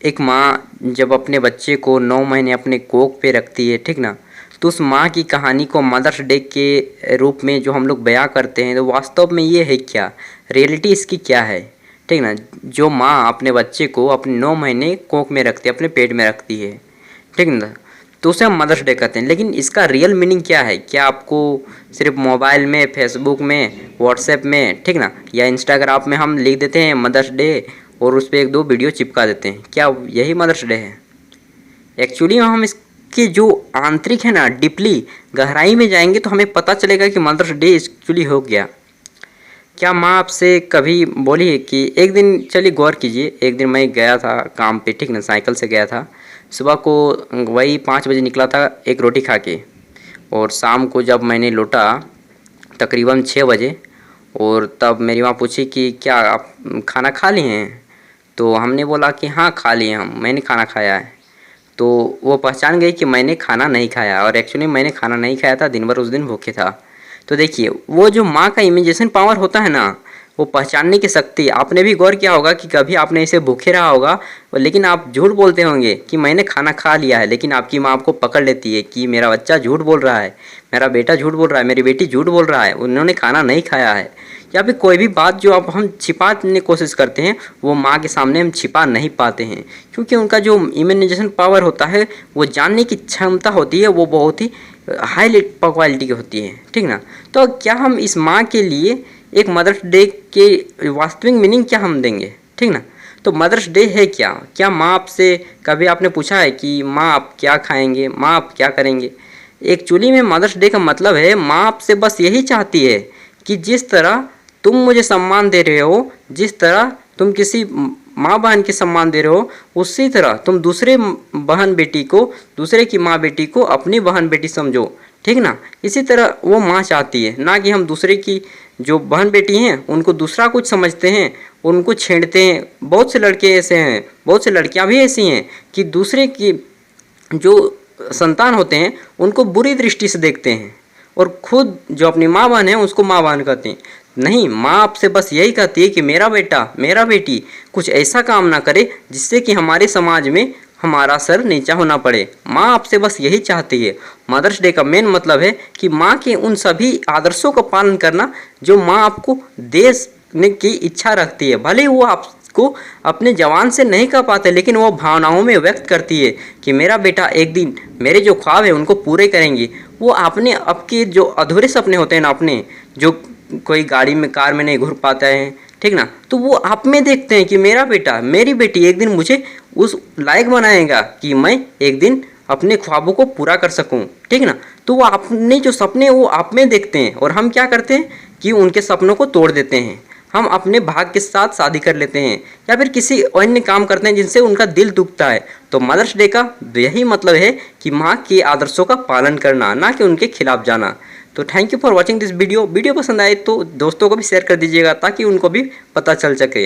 एक माँ जब अपने बच्चे को 9 महीने अपने कोख पे रखती है, ठीक ना, तो उस माँ की कहानी को मदर्स डे के रूप में जो हम लोग बयां करते हैं, तो वास्तव में ये है क्या, रियलिटी इसकी क्या है, ठीक ना। जो माँ अपने बच्चे को अपने 9 महीने कोख में रखती है, अपने पेट में रखती है, ठीक ना, तो उसे हम मदर्स डे कहते हैं। लेकिन इसका रियल मीनिंग क्या है? क्या आपको सिर्फ मोबाइल में, फेसबुक में, व्हाट्सएप में, ठीक ना, या इंस्टाग्राम में हम लिख देते हैं मदर्स डे और उस पर 1-2 वीडियो चिपका देते हैं, क्या यही मदर्स डे है? एक्चुअली हम इसके जो आंतरिक है ना, डीपली गहराई में जाएंगे तो हमें पता चलेगा कि मदर्स डे एक्चुअली हो गया क्या। माँ आपसे कभी बोली है कि एक दिन, चलिए गौर कीजिए, एक दिन मैं गया था काम पे, ठीक ना, साइकिल से गया था, सुबह को वही 5 बजे निकला था एक रोटी खा के, और शाम को जब मैंने लौटा तकरीबन 6 बजे, और तब मेरी माँ पूछी कि क्या आप खाना खा लिए हैं? तो हमने बोला कि हाँ खा लिए हम, मैंने खाना खाया है। तो वो पहचान गई कि मैंने खाना नहीं खाया, और एक्चुअली मैंने खाना नहीं खाया था, दिन भर उस दिन भूखे था। तो देखिए वो जो माँ का इमेजिनेशन पावर होता है ना, वो पहचानने की शक्ति, आपने भी गौर किया होगा कि कभी आपने ऐसे भूखे रहा होगा, लेकिन आप झूठ बोलते होंगे कि मैंने खाना खा लिया है, लेकिन आपकी माँ आपको पकड़ लेती है कि मेरा बच्चा झूठ बोल रहा है, मेरा बेटा झूठ बोल रहा है, मेरी बेटी झूठ बोल रहा है, उन्होंने खाना नहीं खाया है। या फिर कोई भी बात जो आप हम छिपाने की कोशिश करते हैं, वो माँ के सामने हम छिपा नहीं पाते हैं, क्योंकि उनका जो इमेजिनेशन पावर होता है, वो जानने की क्षमता होती है, वो बहुत ही हाई क्वालिटी की होती है, ठीक ना। तो क्या हम इस माँ के लिए एक मदर्स डे के वास्तविक मीनिंग क्या हम देंगे, ठीक ना। तो मदर्स डे है क्या? क्या माँ आपसे कभी आपने पूछा है कि माँ आप क्या खाएंगे, माँ आप क्या करेंगे? एक्चुअली में मदर्स डे का मतलब है माँ आपसे बस यही चाहती है कि जिस तरह तुम मुझे सम्मान दे रहे हो, जिस तरह तुम किसी माँ बहन के सम्मान दे रहे हो, उसी तरह तुम दूसरे बहन बेटी को, दूसरे की माँ बेटी को अपनी बहन बेटी समझो, ठीक ना। इसी तरह वो माँ चाहती है, ना कि हम दूसरे की जो बहन बेटी हैं उनको दूसरा कुछ समझते हैं, उनको छेड़ते हैं। बहुत से लड़के ऐसे हैं, बहुत से लड़कियां भी ऐसी हैं कि दूसरे की जो संतान होते हैं उनको बुरी दृष्टि से देखते हैं, और खुद जो अपनी माँ बहन है उसको माँ बहन कहते हैं। नहीं, माँ आपसे बस यही कहती है कि मेरा बेटा, मेरा बेटी कुछ ऐसा काम ना करे जिससे कि हमारे समाज में हमारा सर नीचा होना पड़े। माँ आपसे बस यही चाहती है। मदर्स डे का मेन मतलब है कि माँ के उन सभी आदर्शों का पालन करना जो माँ आपको देने की इच्छा रखती है। भले वो आपको अपने जवान से नहीं कह पाते, लेकिन वो भावनाओं में व्यक्त करती है कि मेरा बेटा एक दिन मेरे जो ख्वाब है उनको पूरे करेंगे। वो अपने आपके जो अधूरे सपने होते हैं ना, अपने जो कोई गाड़ी में, कार में नहीं घुर पाता है, ठीक ना, तो वो आप में देखते हैं कि मेरा बेटा, मेरी बेटी एक दिन मुझे उस लायक बनाएगा कि मैं एक दिन अपने ख्वाबों को पूरा कर सकूं, ठीक ना। तो वो अपने जो सपने वो आप में देखते हैं, और हम क्या करते हैं कि उनके सपनों को तोड़ देते हैं। हम अपने भाग के साथ शादी कर लेते हैं, या फिर किसी अन्य काम करते हैं जिनसे उनका दिल दुखता है। तो मदर्स डे का यही मतलब है कि माँ के आदर्शों का पालन करना, ना कि उनके खिलाफ जाना। तो thank you for watching this video. Video पसंद आए तो दोस्तों को भी शेयर कर दीजिएगा ताकि उनको भी पता चल सके।